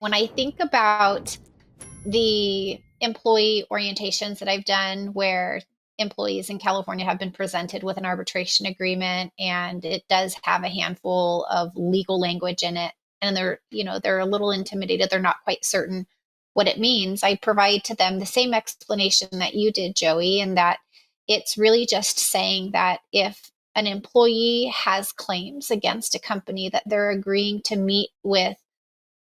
When I think about the employee orientations that I've done where employees in California have been presented with an arbitration agreement and it does have a handful of legal language in it and they're a little intimidated, they're not quite certain what it means. I provide to them the same explanation that you did, Joey, and that it's really just saying that if an employee has claims against a company that they're agreeing to meet with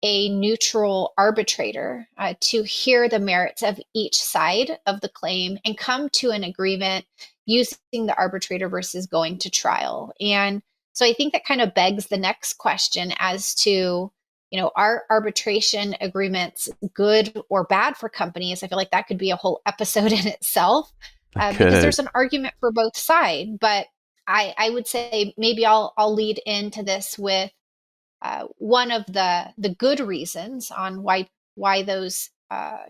a neutral arbitrator to hear the merits of each side of the claim and come to an agreement using the arbitrator versus going to trial. And so I think that kind of begs the next question as to, are arbitration agreements good or bad for companies? I feel like that could be a whole episode in itself because Good. there's an argument for both sides. But I would say maybe I'll lead into this with one of the good reasons on why those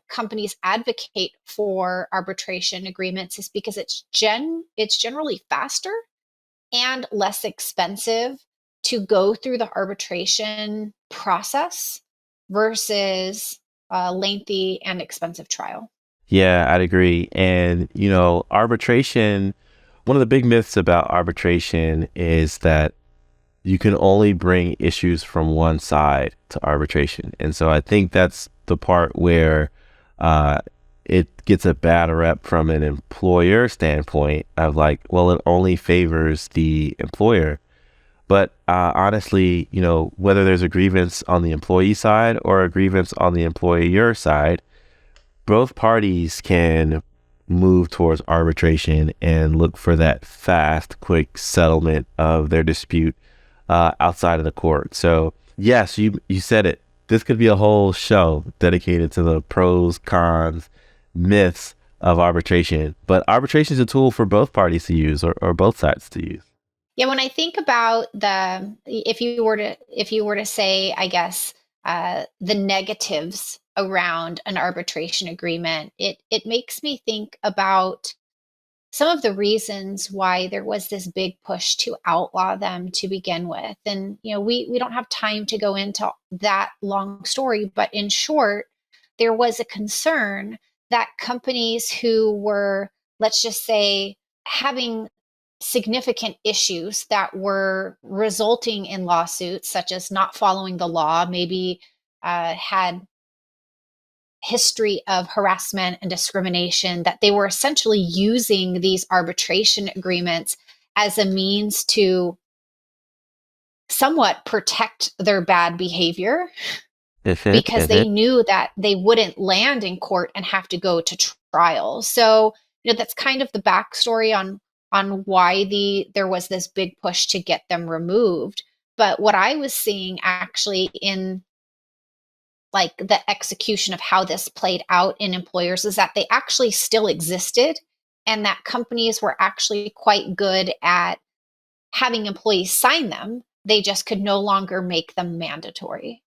companies advocate for arbitration agreements is because it's generally faster and less expensive to go through the arbitration process versus a lengthy and expensive trial. Yeah, I'd agree. And, arbitration, one of the big myths about arbitration is that you can only bring issues from one side to arbitration. And so I think that's the part where uh, it gets a bad rep from an employer standpoint of like, well, it only favors the employer. But honestly, whether there's a grievance on the employee side or a grievance on the employer side, both parties can move towards arbitration and look for that fast, quick settlement of their dispute outside of the court. So, yes, you said it. This could be a whole show dedicated to the pros, cons, myths of arbitration. But arbitration is a tool for both parties to use or both sides to use. Yeah, when I think about if you were to say, I guess, the negatives around an arbitration agreement, it makes me think about some of the reasons why there was this big push to outlaw them to begin with. And we don't have time to go into that long story, but in short, there was a concern that companies who were, let's just say, having significant issues that were resulting in lawsuits, such as not following the law, maybe had history of harassment and discrimination, that they were essentially using these arbitration agreements as a means to somewhat protect their bad behavior because they knew that they wouldn't land in court and have to go to trial. So, that's kind of the backstory on why there was this big push to get them removed. But what I was seeing actually in like the execution of how this played out in employers is that they actually still existed and that companies were actually quite good at having employees sign them. They just could no longer make them mandatory.